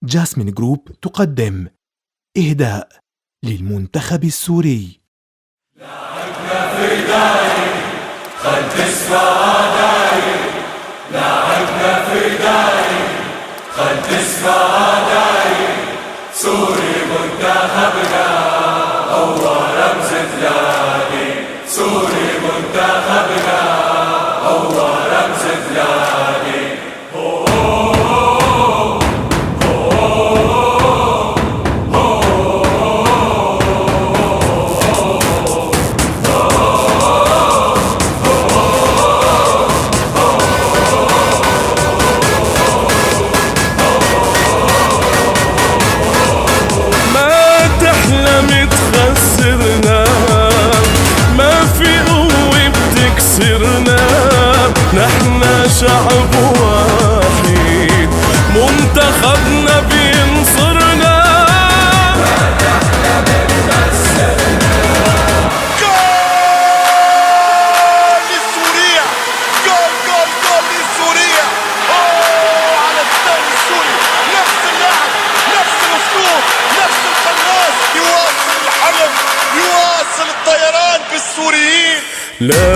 جاسمين جروب تقدم إهداء للمنتخب السوري. لاعبنا في داير خل تسمع داير، لاعبنا في داير خل تسمع داير، سوري منتخبنا هو رمز بلادي، سوري منتخبنا هو رمز بلادي. تخسرنا ما في قوة بتكسرنا، نحنا شعب واحد منتخبنا بينصرنا. ما نحنا بتخسرنا. جول لسوريا، جول جول جول لسوريا. اوه على الدوري السوري، نفس اللعب نفس الاسلوب نفس القناص، يواصل الحلم يواصل الطيران بالسوريين. لا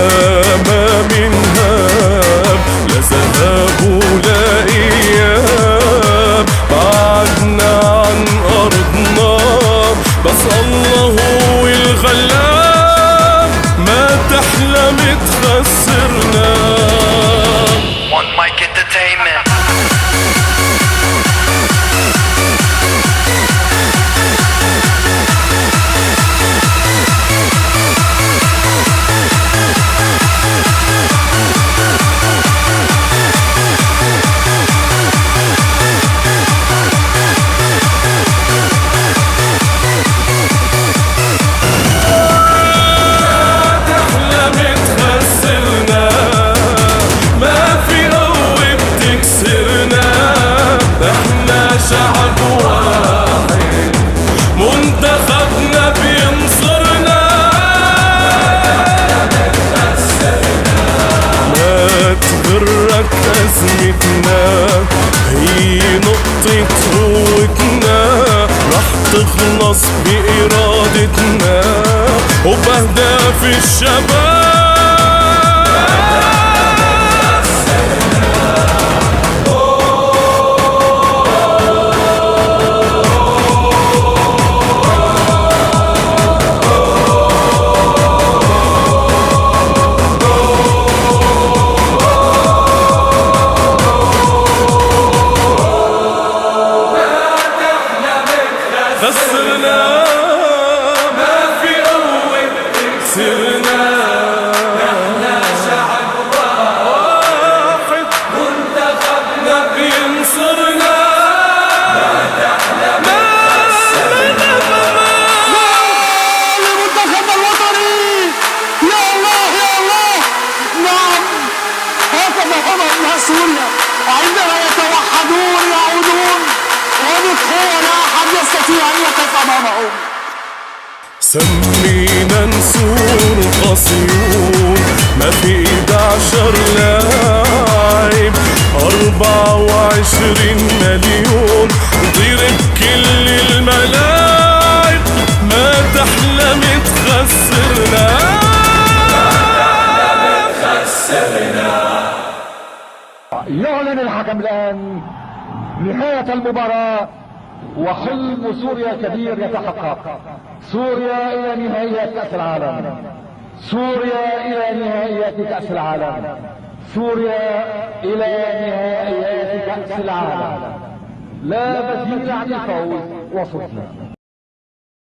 ما من هاب لا ذهاب ولا إياب، بعدنا عن أرضنا بس الله هو الغلاب، ما تحلم تخسرنا. One Mic Entertainment. شعب واحد منتخبنا بينصرنا. ما تغرك أزمتنا، هي نقطة قوتنا، رح تخلص بإرادتنا وبأهداف الشباب. خسرنا ما في قوة تكسرنا، نحنا شعب واحد منتخبنا بينصرنا. ما تحلم تخسرنا. لمنتخبنا الوطني، يا الله يا الله. نعم هكذا هم أبناء سوريا، عندما يتوحدون يعودون وبقوة لا أحد يستطيع أن يقف أمامهم. سمينا نسور قصيون، ما في 11 لاعب 24 مليون، نطير بكل الملاعب، ما تحلم تخسرنا. ما تحلم تخسرنا. يعلن الحكم الآن نهاية المباراة، وحلم سوريا الكبير يتحقق. سوريا إلى نهائيات كأس العالم، سوريا إلى نهائيات كأس العالم، سوريا إلى نهائيات كأس العالم. لا بديل عن الفوز وصفنا.